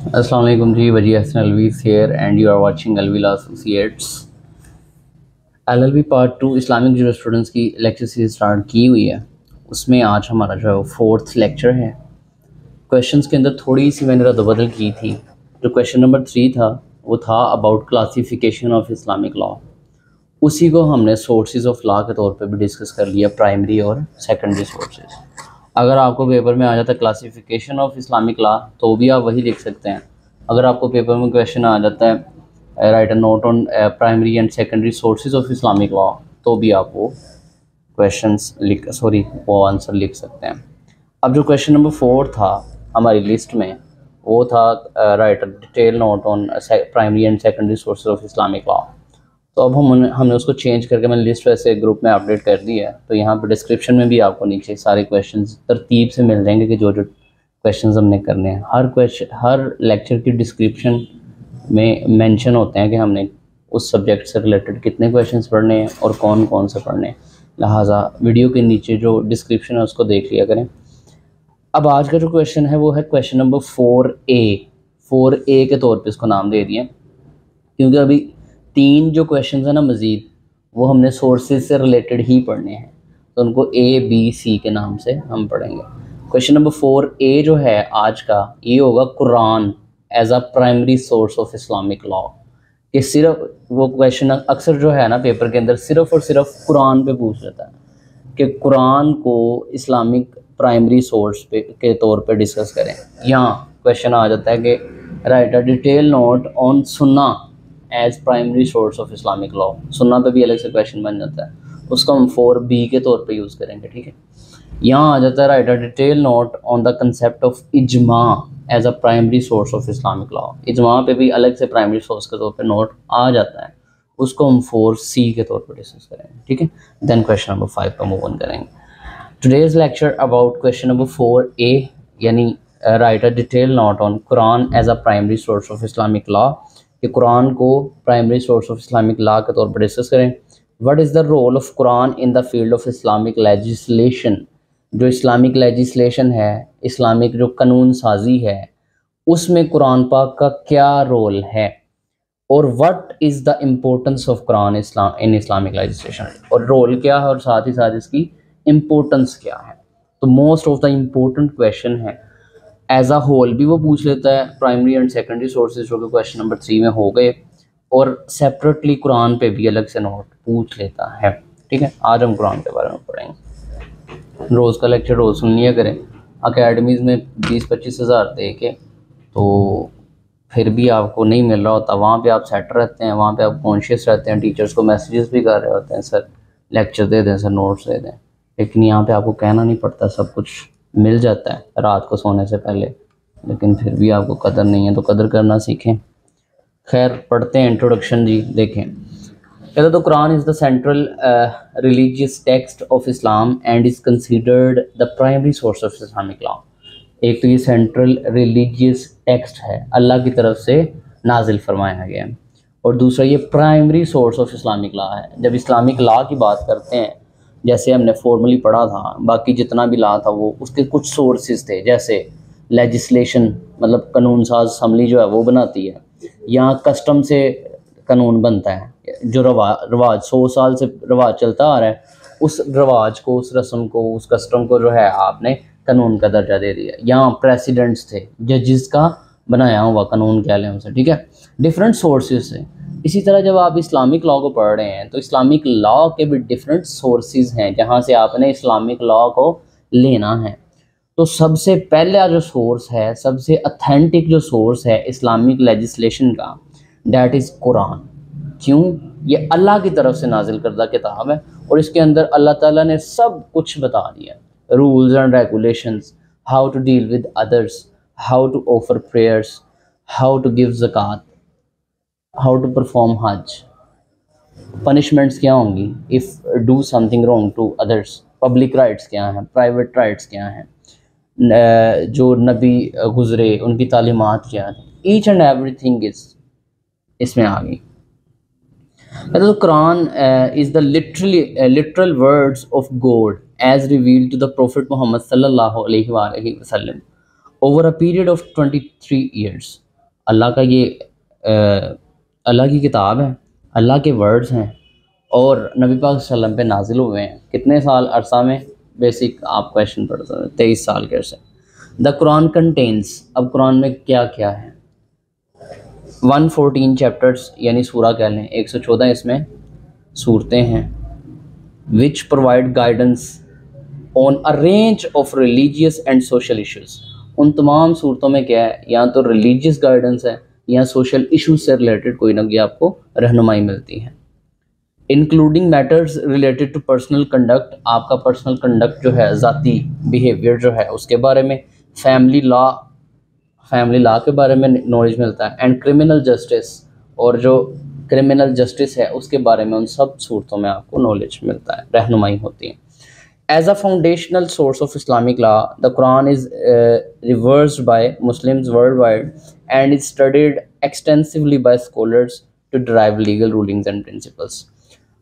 अस्सलाम वालेकुम जी, Waji Hassan Alvi here and you are watching Alvi Law Associates। LLB part 2 Islamic jurisprudence की लेक्चर सीरीज स्टार्ट की हुई है। उसमें आज हमारा जो है फोर्थ लेक्चर है। क्वेश्चंस के अंदर थोड़ी सी मैंने रद्द-बदल की थी। जो क्वेश्चन नंबर 3 था वो था about classification of Islamic law. उसी को हमने सोर्सेज ऑफ लॉ के तौर पे भी डिस्कस कर लिया, प्राइमरी और सेकेंडरी सोर्सेज। अगर आपको पेपर में आ जाता है क्लासिफिकेशन ऑफ इस्लामिक लॉ तो भी आप वही लिख सकते हैं। अगर आपको पेपर में क्वेश्चन आ जाता है write a note on primary and secondary sources of Islamic law तो भी आप वो वो आंसर लिख सकते हैं। अब जो क्वेश्चन नंबर 4 था हमारी लिस्ट में वो था right a detail note on primary and secondary sources of Islamic law. तो अब हमने उसको चेंज करके मैंने लिस्ट वैसे ग्रुप में अपडेट कर दी है। तो यहाँ पर डिस्क्रिप्शन में भी आपको नीचे सारे क्वेश्चंस तरतीब से मिल जाएंगे कि जो जो क्वेश्चंस हमने करने हैं। हर लेक्चर की डिस्क्रिप्शन में मेंशन होते हैं कि हमने उस सब्जेक्ट से रिलेटेड कितने क्वेश्चंस पढ़ने हैं और कौन कौन से पढ़ने हैं। लिहाजा वीडियो के नीचे जो डिस्क्रिप्शन है उसको देख लिया करें। अब आज का जो क्वेश्चन है वो है क्वेश्चन नंबर 4A के तौर पे इसको नाम दे दिए, क्योंकि अभी 3 जो क्वेश्चन है ना मज़ीद वो हमने सोर्सेज से रिलेटेड ही पढ़ने हैं, तो उनको ABC के नाम से हम पढ़ेंगे। क्वेश्चन नंबर 4A जो है आज का ये होगा Quran as a primary source of Islamic law. कि सिर्फ वो क्वेश्चन अक्सर जो है ना पेपर के अंदर सिर्फ और सिर्फ कुरान पे पूछ लेता है कि कुरान को इस्लामिक प्राइमरी सोर्स पे के तौर पे डिस्कस करें। यहाँ क्वेश्चन आ जाता है कि write a detail note on सुन्ना as primary source of Islamic law. सुन्ना पे भी अलग से क्वेश्चन बन जाता है, उसको हम 4B के तौर पे यूज़ करेंगे। ठीक है, यहाँ आ जाता है write a detail note on the concept of इजमा as a primary source of Islamic law. इजमा पे भी अलग से प्राइमरी सोर्स के तौर पे नोट आ जाता है, उसको हम 4C के तौर पे डिस्कस करेंगे। ठीक है, देन क्वेश्चन नंबर 5 पर मूव ऑन करेंगे। Today's lecture about question number 4A यानी write a detail note on Quran as a primary source of Islamic law, कि कुरान को primary source of Islamic law के तौर पर डिस्कस करें। What is the role of Quran in the field of Islamic legislation. जो Islamic legislation है, Islamic जो कानून साजी है, उसमें कुरान पाक का क्या रोल है, और what is the importance of Quran in Islamic legislation, और रोल क्या है और साथ ही साथ इसकी इम्पोर्टेंस क्या है। तो most of the important question है। एज अ होल भी वो पूछ लेता है, प्राइमरी एंड सेकेंडरी सोर्सेज जो कि क्वेश्चन नंबर 3 में हो गए, और सेपरेटली कुरान पे भी अलग से नोट पूछ लेता है। ठीक है, आज हम कुरान के बारे में पढ़ेंगे। रोज़ का लेक्चर रोज़ सुन लिया करें। अकेडमीज़ में 20-25 हज़ार दे के तो फिर भी आपको नहीं मिल रहा होता, वहाँ पे आप सेट रहते हैं, वहाँ पे आप कॉन्शियस रहते हैं, टीचर्स को मैसेजेस भी कर रहे होते हैं सर लेक्चर दे दें, सर नोट्स दे दें, लेकिन यहाँ पे आपको कहना नहीं पड़ता, सब कुछ मिल जाता है रात को सोने से पहले, लेकिन फिर भी आपको कदर नहीं है, तो कदर करना सीखें। खैर पढ़ते हैं इंट्रोडक्शन जी। देखें, कहते तो Quran is the central religious text of Islam and is considered the primary source of Islamic law. एक तो ये सेंट्रल रिलीजियस टेक्स्ट है, अल्लाह की तरफ से नाजिल फरमाया गया है, और दूसरा ये primary source of Islamic law है। जब इस्लामिक लॉ की बात करते हैं, जैसे हमने फॉर्मली पढ़ा था, बाकी जितना भी लॉ था वो उसके कुछ सोर्सेज थे, जैसे लेजिस्लेशन मतलब कानून साज असम्बली जो है वो बनाती है, यहाँ कस्टम से कानून बनता है, जो रवाज 100 साल से रवाज चलता आ रहा है, उस रवाज को, उस रस्म को, उस कस्टम को जो है आपने कानून का दर्जा दे दिया। यहाँ प्रेसिडेंट्स थे, जजिस का बनाया हुआ कानून कह लें उनसे। ठीक है, डिफरेंट सोर्सेज से। इसी तरह जब आप इस्लामिक लॉ को पढ़ रहे हैं तो इस्लामिक लॉ के भी डिफरेंट सोर्सेज हैं जहाँ से आपने इस्लामिक लॉ को लेना है। तो सबसे पहला जो सोर्स है, सबसे अथेंटिक जो सोर्स है इस्लामिक लेजिस्लेशन का, डैट इज़ कुरान। क्यों? ये अल्लाह की तरफ से नाजिल करदा किताब है, और इसके अंदर अल्लाह ताला ने सब कुछ बता दिया, rules and regulations, how to deal with others, how to offer prayers, how to give ज़कात, हाउ टू परफॉर्म हज, पनिशमेंट्स क्या होंगी if do something wrong to others, public rights क्या हैं, प्राइवेट राइट्स क्या हैं, जो नबी गुज़रे उनकी तालीमात क्या है, ईच एंड एवरीथिंग इज़ इसमें आ गई। तो Quran is the literal words of God as revealed to the prophet Mohammad सल्लल्लाहु अलैहि वसल्लम over a period of 23 years. Allah का ये अल्लाह की किताब है, अल्लाह के वर्ड्स हैं और नबी पाक सल्लल्लाहु अलैहि वसल्लम पे नाजिल हुए हैं। कितने साल अरसा में? बेसिक आप क्वेश्चन पढ़ सकते हैं, 23 साल के अरसे। द कुरान कंटेन्स, अब कुरान में क्या क्या है? 114 चैप्टर्स यानी सूरा कह लें, 114 इसमें सूरतें हैं। Which provide guidance on a range of religious and social issues. उन तमाम सूरतों में क्या है? या तो रिलीजियस गाइडेंस है या सोशल इश्यूज से रिलेटेड कोई ना कोई आपको रहनुमाई मिलती है। Including matters related to personal conduct, आपका पर्सनल कंडक्ट जो है, ज़ाती बिहेवियर जो है उसके बारे में। फैमिली लॉ के बारे में नॉलेज मिलता है। एंड क्रिमिनल जस्टिस, और जो क्रिमिनल जस्टिस है उसके बारे में उन सब सूरतों में आपको नॉलेज मिलता है, रहनुमाई होती है। As a foundational source of Islamic law, the Quran is reversed by Muslims worldwide and is studied extensively by scholars to derive legal rulings and principles.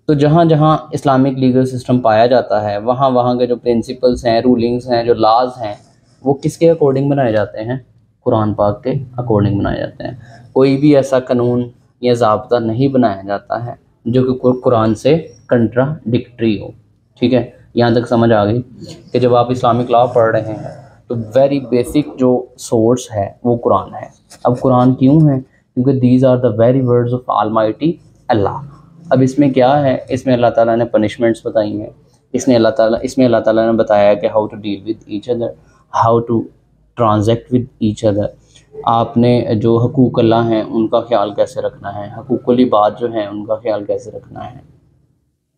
तो जहाँ जहाँ इस्लामिक लीगल सिस्टम पाया जाता है वहाँ वहाँ के जो प्रिंसिपल्स हैं, रूलिंग्स हैं, जो लाज हैं, वो किसके अकॉर्डिंग बनाए जाते हैं? कुरान पाक के अकॉर्डिंग बनाए जाते हैं। कोई भी ऐसा कानून या ज़ाब्ता नहीं बनाया जाता है जो कि कुरान से कंट्राडिक्टरी हो। ठीक है, यहाँ तक समझ आ गई कि जब आप इस्लामिक लॉ पढ़ रहे हैं तो वेरी बेसिक जो सोर्स है वो कुरान है। अब कुरान क्यों है? क्योंकि these are the very words of almighty Allah. अब इसमें क्या है? इसमें अल्लाह ताला ने पनिशमेंट्स बताई हैं, इसमें अल्लाह ताला ने बताया कि how to deal with each other, how to transact with each other. आपने जो हकूक़ अल्लाह हैं उनका ख्याल कैसे रखना है, हकूक़ुल इबाद जो हैं उनका ख्याल कैसे रखना है,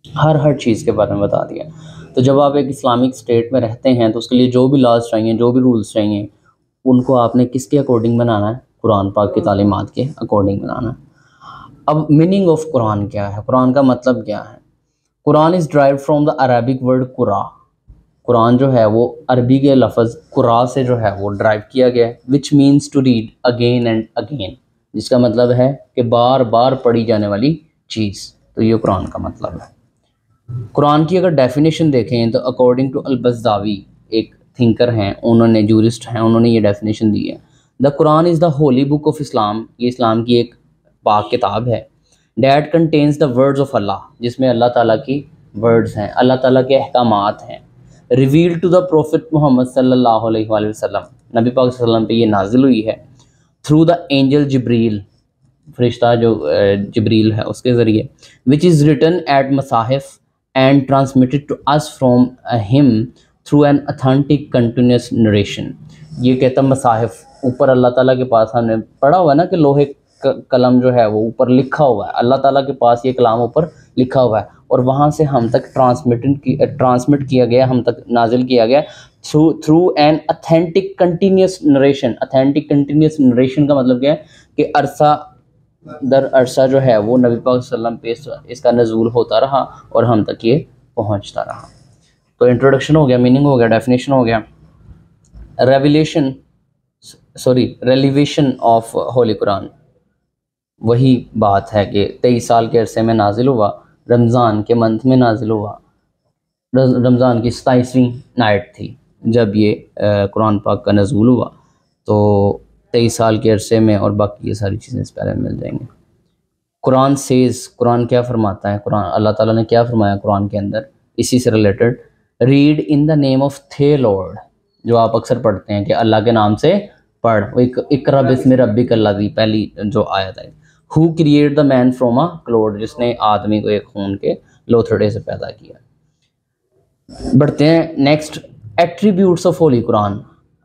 हर चीज़ के बारे में बता दिया। तो जब आप एक इस्लामिक स्टेट में रहते हैं तो उसके लिए जो भी लॉज चाहिए, जो भी रूल्स चाहिए, उनको आपने किसके अकॉर्डिंग बनाना है? कुरान पाक की तालीमात के अकॉर्डिंग बनाना है। अब मीनिंग ऑफ कुरान क्या है? कुरान का मतलब क्या है? Quran is drive from the Arabic word कुरा। कुरान जो है वो अरबी के लफ्ज़ कुरा से जो है वो ड्राइव किया गया है, which means to read again and again, जिसका मतलब है कि बार बार पढ़ी जाने वाली चीज़। तो ये कुरान का मतलब है। कुरान की अगर डेफिनेशन देखें तो अकॉर्डिंग टू अल-बज़दावी, एक थिंकर हैं, उन्होंने जूरिस्ट हैं, उन्होंने ये डेफिनेशन दी है। The Quran is the holy book of Islam, ये इस्लाम की एक पाक किताब है। That contains the words of Allah, जिसमें अल्लाह ताला की वर्ड्स हैं, अल्लाह ताला के अहकामात हैं। Reveal to the prophet Mohammad सल्लल्लाहु अलैहि वसल्लम, नबी पाक सल्लल्लाहु अलैहि वसल्लम पे ये नाजिल हुई है। थ्रू द एंजल जिब्रील, फरिश्ता जो जिब्रील है उसके ज़रिए। विच इज़ रिटन एट मसाहिफ and transmitted to us from him through an authentic continuous narration। ये कहता मसाहिफ, ऊपर अल्लाह ताला के पास हमने पढ़ा हुआ है ना कि लोहे कलम जो है वो ऊपर लिखा हुआ है, अल्लाह ताला के पास ये कलाम ऊपर लिखा हुआ है और वहाँ से हम तक ट्रांसमिट किया गया, हम तक नाजिल किया गया through an authentic continuous narration. Authentic continuous narration का मतलब क्या है? कि अरसा दर अरसा जो है वो नबी पाक सल्लल्लाहु अलैहि वसल्लम पे इसका नज़ूल होता रहा और हम तक ये पहुंचता रहा। तो इंट्रोडक्शन हो गया, मीनिंग हो गया, डेफिनेशन हो गया। रेलिवेशन ऑफ होली कुरान, वही बात है कि 23 साल के अरसे में नाजिल हुआ, रमज़ान के मंथ में नाजिल हुआ, रमज़ान की 27वीं नाइट थी जब ये कुरान पाक का नज़ूल हुआ। तो 23 साल के अरसे में, और बाकी ये सारी चीज़ें इस पहले मिल जाएंगी। कुरान सेज़, कुरान क्या फरमाता है? कुरान अल्लाह ताला ने क्या फरमाया कुरान के अंदर? इसी से related, read in the name of थे लॉर्ड, जो आप अक्सर पढ़ते हैं कि अल्लाह के नाम से पढ़। इकरा बिस्मि रब्बिक अल्लज़ी, पहली जो आयत है। Who create the man from a clot, जिसने आदमी को एक खून के लोथड़े से पैदा किया। बढ़ते हैं next, attributes of holy Quran.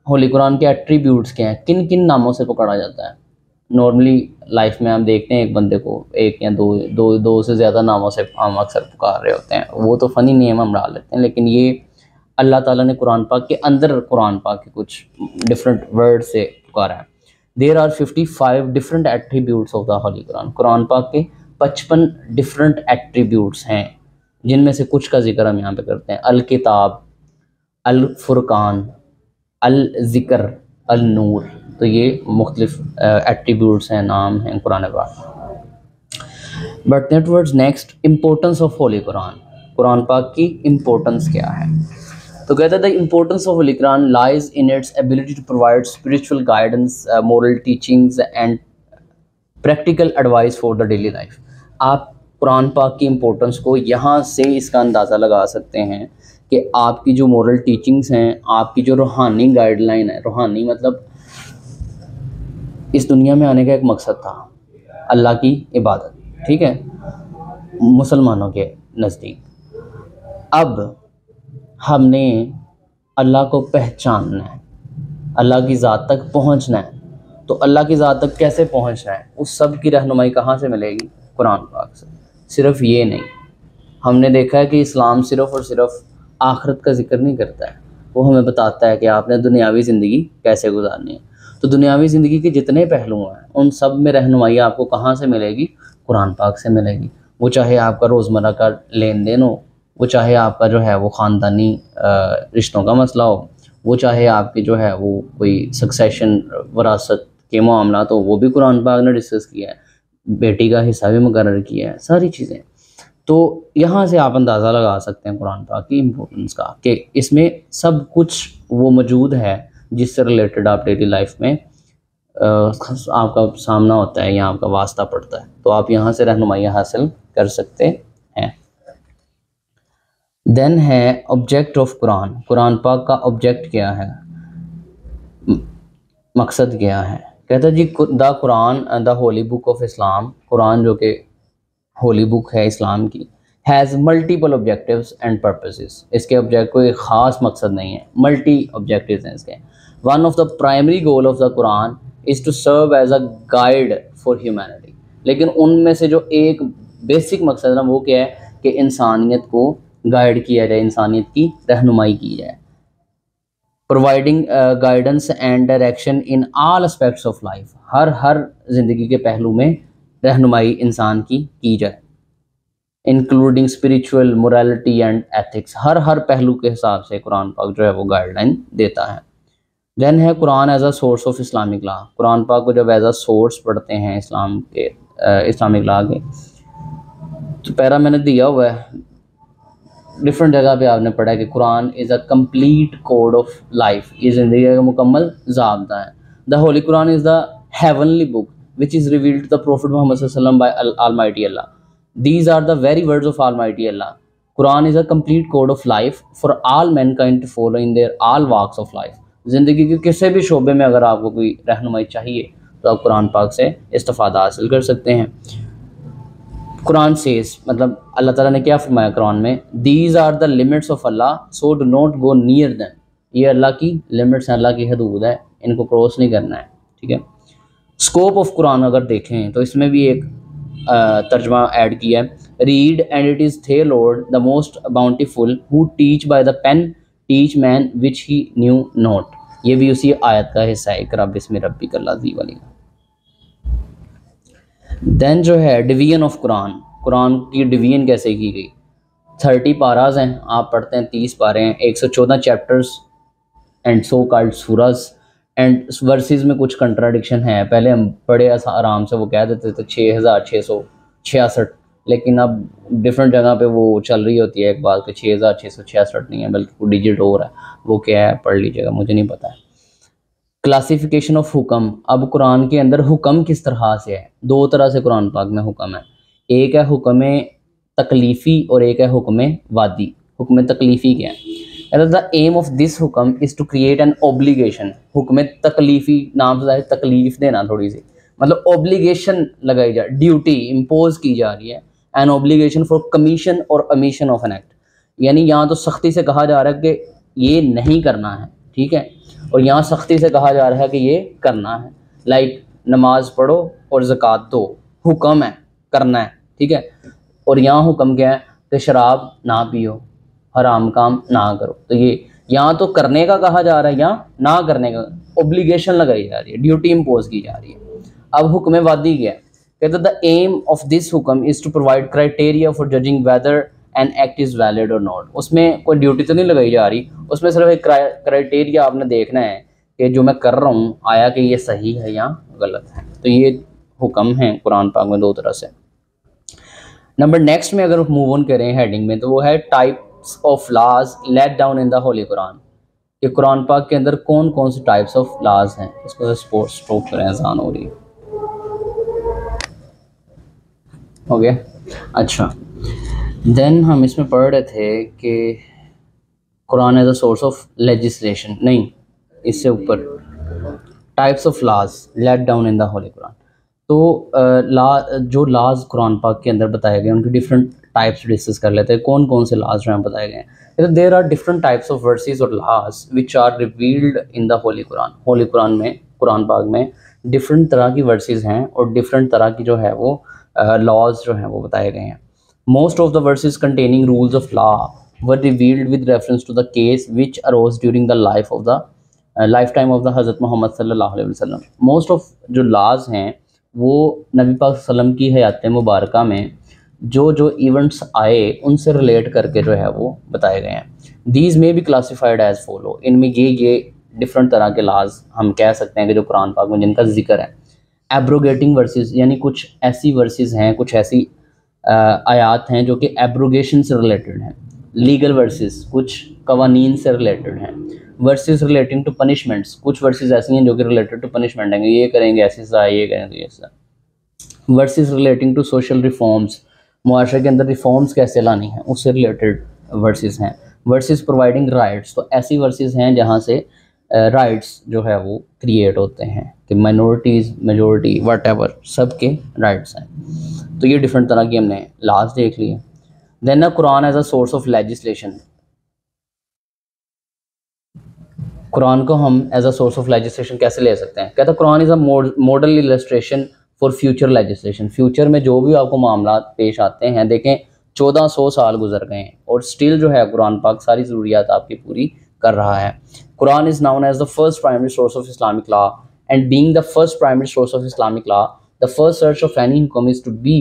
Holy Quran के एट्रीब्यूट्स क्या हैं? किन किन नामों से पुकारा जाता है? नॉर्मली लाइफ में हम देखते हैं एक बंदे को एक या दो से ज़्यादा नामों से हम अक्सर पुकार रहे होते हैं, वो तो फ़नी नेम हम डाल लेते हैं, लेकिन ये अल्लाह ताला ने कुरान पाक के अंदर कुरान पाक के कुछ डिफरेंट वर्ड से पुकारा है। There are 55 different attributes of the holy Quran. Quran पाक के 55 डिफरेंट एट्रीब्यूट्स हैं, जिनमें से कुछ का जिक्र हम यहाँ पे करते हैं। अल किताब, अल फुरकान, अल ज़िक्र, अल नूर। तो ये मुख्तलिफ एट्रीब्यूट्स हैं, नाम हैं कुरान पाक। But towards next, importance of holy Quran. Quran पाक की इम्पोर्टेंस क्या है? तो कहते हैं the importance of holy Quran lies in its ability to provide spiritual guidance, moral teachings and practical advice for the daily life. आप Quran पाक की इम्पोर्टेंस को यहाँ से इसका अंदाज़ा लगा सकते हैं कि आपकी जो मॉरल टीचिंग्स हैं, आपकी जो रूहानी गाइडलाइन है, रूहानी मतलब इस दुनिया में आने का एक मकसद था अल्लाह की इबादत, ठीक है, मुसलमानों के नज़दीक। अब हमने अल्लाह को पहचानना है, अल्लाह की ज़ात तक पहुंचना है। तो अल्लाह की ज़ात तक कैसे पहुंचना है, उस सब की रहनुमाई कहाँ से मिलेगी? कुरान पाक से। सिर्फ ये नहीं, हमने देखा है कि इस्लाम सिर्फ़ और सिर्फ आखिरत का जिक्र नहीं करता है, वो हमें बताता है कि आपने दुनियावी ज़िंदगी कैसे गुजारनी है। तो दुनियावी ज़िंदगी के जितने पहलू हैं उन सब में रहनुमाई आपको कहाँ से मिलेगी? कुरान पाक से मिलेगी। वो चाहे आपका रोज़मर्रा का लेन देन हो, वो चाहे आपका जो है वो ख़ानदानी रिश्तों का मसला हो, वो चाहे आपके जो है वो कोई सक्सेशन वरासत के मामला, तो वो भी कुरान पाक ने डिस्कस किया है, बेटी का हिस्सा भी मुकर्रर किया है, सारी चीज़ें। तो यहाँ से आप अंदाज़ा लगा सकते हैं कुरान पाक की इम्पोर्टेंस का, कि इसमें सब कुछ वो मौजूद है जिससे रिलेटेड आप डेली लाइफ में आपका सामना होता है या आपका वास्ता पड़ता है। तो आप यहाँ से रहनुमाई हासिल कर सकते हैं। देन है ऑब्जेक्ट ऑफ कुरान। कुरान पाक का ऑब्जेक्ट क्या है, मकसद क्या है? कहता है जी, the Quran the holy book of Islam, Quran जो कि होली बुक है इस्लाम की, has multiple objectives and purposes. इसके ऑब्जेक्ट कोई ख़ास मकसद नहीं है, मल्टी ऑब्जेक्टिव्स हैं इसके। One of the primary goal of the Quran is to serve as a guide for humanity. लेकिन उनमें से जो एक बेसिक मकसद है ना, वो क्या है कि इंसानियत को गाइड किया जाए, इंसानियत की रहनुमाई की जाए। Providing guidance and direction in all aspects of life, हर ज़िंदगी के पहलू में रहनुमाई इंसान की जाए, including spiritual, morality and ethics. हर पहलू के हिसाब से कुरान पाक जो है वो गाइडलाइन देता है। देन है Quran as a source of Islamic law. Quran पाक को जब एज अ सोर्स पढ़ते हैं इस्लाम के इस्लामिक लॉ के, तो पैरा मैंने दिया हुआ है, डिफरेंट जगह पे आपने पढ़ा है कि Quran is a complete code of life, ये ज़िंदगी का मुकम्मल ज़ाब्ता है। The holy Quran is the heavenly book which is revealed to the Prophet Muhammad sallallahu alaihi wasallam by Almighty Allah. These are the very words of Almighty Allah. Quran is a complete code of life for all mankind to follow in their all walks of life. ज़िंदगी के किसी भी शोबे में अगर आपको कोई रहनुमाई चाहिए तो आप कुरान पाक से इस्तिफ़ादा हासिल कर सकते हैं। कुरान सेज, मतलब अल्लाह ताला ने क्या फरमाया कुरान में, These are the limits of Allah, so do not go near them. ये अल्लाह की लिमिट्स हैं, अल्लाह की हदूद है, इनको क्रॉस नहीं करना है, ठीक है। स्कोप ऑफ कुरान अगर देखें तो इसमें भी एक तर्जमा ऐड किया है, read and it is thy lord the most bountiful who teach by the pen teach man which he knew not. ये भी उसी आयत का हिस्सा है, इक़रा बिस्मि रब्बिकल लज़ी वाली। देन जो है डिवीजन ऑफ कुरान, कुरान की डिवीजन कैसे की गई? 30 पाराज हैं, आप पढ़ते हैं 30 पारे हैं, 114 chapters and so called Suraaj and versus में कुछ कंट्राडिक्शन है। पहले हम बड़े आराम से वो कह देते थे 6666, लेकिन अब डिफरेंट जगह पे वो चल रही होती है एक बात कि 6666 नहीं है बल्कि कोई डिजिट और है, वो क्या है पढ़ लीजिएगा, मुझे नहीं पता है। क्लासिफिकेशन ऑफ हुक्म, अब कुरान के अंदर हुक्म किस तरह से है? दो तरह से कुरान पाक में हुक्म है, एक है हुक्म तकलीफ़ी और एक है हुक्म वादी। हुक्म तकलीफ़ी क्या है? द एम ऑफ दिस हुक्म is to create an obligation. हुक्म तकलीफ़ी नाम से तकलीफ़ देना, थोड़ी सी मतलब ओब्लिगेशन लगाई जा, ड्यूटी इम्पोज की जा रही है, एन ओब्लिगेशन फॉर कमीशन और अमीशन ऑफ एन एक्ट। यानी यहाँ तो सख्ती से कहा जा रहा है कि ये नहीं करना है, ठीक है, और यहाँ सख्ती से कहा जा रहा है कि ये करना है। लाइक नमाज पढ़ो और ज़कात दो, हुक्म है, करना है, ठीक है। और यहाँ हुक्म क्या है कि शराब ना पियो, हराम काम ना करो। तो ये यहाँ तो करने का कहा जा रहा है, यहाँ ना करने का ओब्लिगेशन लगाई जा रही है, ड्यूटी इम्पोज की जा रही है। अब हुक्म वादी क्या है? कहते द एम ऑफ दिस हुक्म is to provide criteria for judging whether an act is valid or not. उसमें कोई ड्यूटी तो नहीं लगाई जा रही, उसमें सिर्फ एक क्राइटेरिया आपने देखना है कि जो मैं कर रहा हूँ आया कि ये सही है या गलत है। तो ये हुक्म है कुरान पाक में दो तरह से। नंबर नेक्स्ट में अगर मूव ऑन करें हेडिंग में, तो वो है types of laws laid down in the holy Quran. कि कुरान पाक के अंदर कौन कौन से टाइप्स ऑफ लॉज हैं। इसको स्टॉप करें, आसान हो रही है। हो गया। अच्छा, देन हम इसमें पढ़ रहे थे कि Quran as a source of legislation, नहीं, इससे ऊपर types of laws laid down in the holy Quran. तो जो लाज कुरान पाक के अंदर बताए गए उनके डिफरेंट टाइप्स डिस्कस कर लेते हैं, कौन कौन से लाज जो हैं बताए गए हैं। There are different types of verses or laws which are revealed in the holy Quran. Holy Quran में, कुरान पाक में डिफरेंट तरह की वर्सेस हैं और डिफरेंट तरह की जो है वो लॉज जो हैं वो बताए गए हैं। Most of the verses containing rules of law were revealed with reference to the case which arose during the life of the life time of the हज़रत मोहम्मद सल्लल्लाहु अलैहि वसल्लम। मोस्ट ऑफ जो लाज हैं वो नबी पाक सल्लम की हयात मुबारक में जो जो इवेंट्स आए उनसे रिलेट करके जो है वो बताए गए हैं। दीज में भी क्लासिफाइड एज फॉलो, इनमें ये डिफरेंट तरह के लाज हम कह सकते हैं कि जो कुरान पाक में जिनका जिक्र है। एब्रोगेटिंग वर्सेस, यानी कुछ ऐसी वर्सेस हैं, कुछ ऐसी आयात हैं जो कि एब्रोगेशन से रिलेटेड हैं। लीगल वर्सेस, कुछ कवानीन से रिलेटेड हैं। वर्सेस रिलेटिंग टू पनिशमेंट्स, कुछ वर्सेस ऐसी हैं जो कि रिलेटेड टू पनिशमेंट हैं, ये करेंगे ऐसी सज़ा, ये करेंगे ऐसा। Verses relating to social reforms, मुआशरे के अंदर रिफॉर्म्स कैसे लानी है उससे रिलेटेड वर्सेस हैं। वर्सेस प्रोवाइडिंग राइट्स, तो ऐसी वर्सेस हैं जहाँ से राइट्स जो है वो क्रिएट होते हैं कि माइनॉरिटीज़, मेजॉरिटी, वट एवर, सब के राइट्स हैं। तो ये डिफरेंट तरह की हमने लास्ट देख लिए। Then a Quran as a source of legislation, Quran को हम as a source of legislation कैसे ले सकते हैं। कहता है Quran is a model illustration for future legislation. Future में जो भी आपको मामला पेश आते हैं, देखें 1400 साल गुजर गए हैं और स्टिल जो है कुरान पाक सारी ज़रूरियात आपकी पूरी कर रहा है। Quran is known as the first primary source of Islamic law and being the first primary source of Islamic law the first search of any हुक्म is to be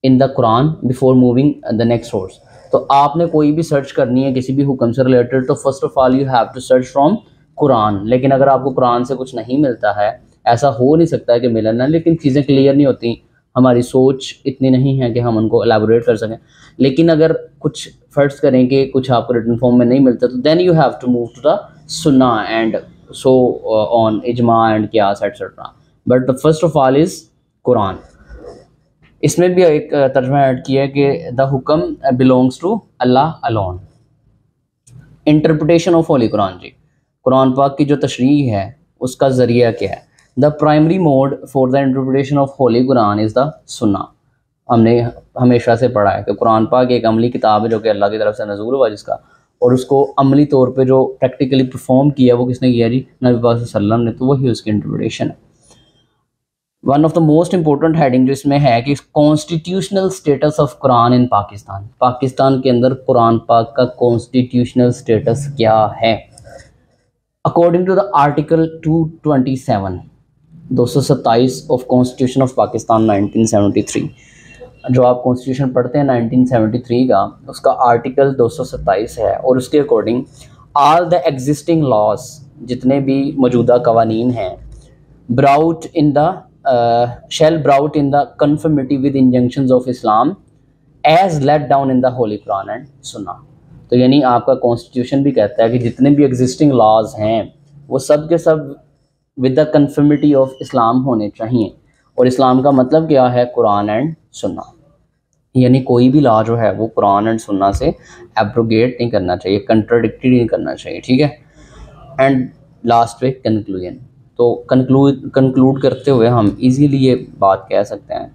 in the Quran before moving the next source. तो आपने कोई भी search करनी है किसी भी हुक्म से रिलेटेड तो first of all you have to search from Quran. लेकिन अगर आपको कुरान से कुछ नहीं मिलता है, ऐसा हो नहीं सकता है कि मिले ना, लेकिन चीज़ें क्लियर नहीं होती, हमारी सोच इतनी नहीं है कि हम उनको एलैबोरेट कर सकें। लेकिन अगर कुछ फर्ज करें कि कुछ आपको रिटन फॉर्म में नहीं मिलता तो then you have to move to the सुन्ना एंड सो ऑन इजमा एंड कियास etcetera, but the first of all is Quran. इसमें भी एक तर्जमा ऐड किया है कि द हुक्म belongs to Allah alone. Interpretation of holy Quran, जी कुरान पाक की जो तशरीह है उसका ज़रिया क्या है। The primary mode for the interpretation of holy Quran is the सुन्ना। हमने हमेशा से पढ़ा है कि कुरान पाक एक अमली किताब है जो कि अल्लाह की तरफ से नज़ूल हुआ जिसका, और उसको अमली तौर पे जो प्रैक्टिकली परफॉर्म किया वो किसने किया जी, नबी पाक सल्लल्लाहु अलैहि वसल्लम ने, तो वही उसकी इंटरप्रटेशन है। One of the most important heading जो इसमें है कि constitutional status of Quran in Pakistan. Pakistan के अंदर कुरान पाक का कॉन्स्टिट्यूशनल स्टेटस क्या है। According to the article 227 227 of constitution of Pakistan 1973, जो आप कॉन्स्टिट्यूशन पढ़ते हैं 1973 का, उसका आर्टिकल 227 है और उसके according all the existing laws, जितने भी मौजूदा कवानीन हैं, brought in the shall brought in the conformity with injunctions of Islam as let down in the Holy Quran and Sunnah। तो यानी आपका कॉन्स्टिट्यूशन भी कहता है कि जितने भी एग्जिस्टिंग लॉज हैं वो सब के सब with the conformity of Islam होने चाहिए। और इस्लाम का मतलब क्या है, कुरान एंड सुन्ना। यानी कोई भी लॉ जो है वो कुरान एंड सुन्ना से एब्रोगेट नहीं करना चाहिए, कंट्राडिक्टरी नहीं करना चाहिए, ठीक है। एंड लास्ट पे कंक्लूजन, तो कंक्लूड करते हुए हम इजीली ये बात कह सकते हैं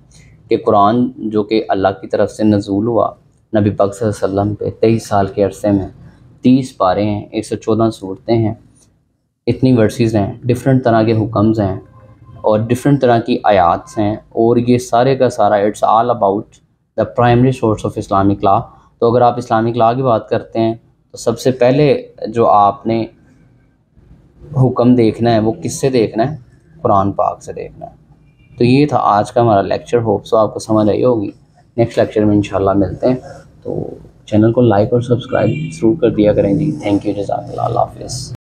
कि कुरान जो कि अल्लाह की तरफ से नज़ूल हुआ नबी पाक सल्लल्लाहु अलैहि वसल्लम पे 23 साल के अरसे में, 30 पारे हैं, 114 सूरतें हैं, इतनी वर्सेस हैं, डिफरेंट तरह के हुक्म्स हैं और डिफरेंट तरह की आयात हैं, और ये सारे का सारा it's all about the primary source of Islamic law. तो अगर आप इस्लामिक लॉ की बात करते हैं तो सबसे पहले जो आपने हुक्म देखना है वो किससे देखना है, कुरान पाक से देखना है। तो ये था आज का हमारा लेक्चर, होप सो आपको समझ आई होगी। नेक्स्ट लेक्चर में इंशाल्लाह मिलते हैं, तो चैनल को लाइक और सब्सक्राइब ज़रूर कर दिया करें जी। थैंक यू, जज़ाकल्लाह, अल्लाह हाफ़िज़।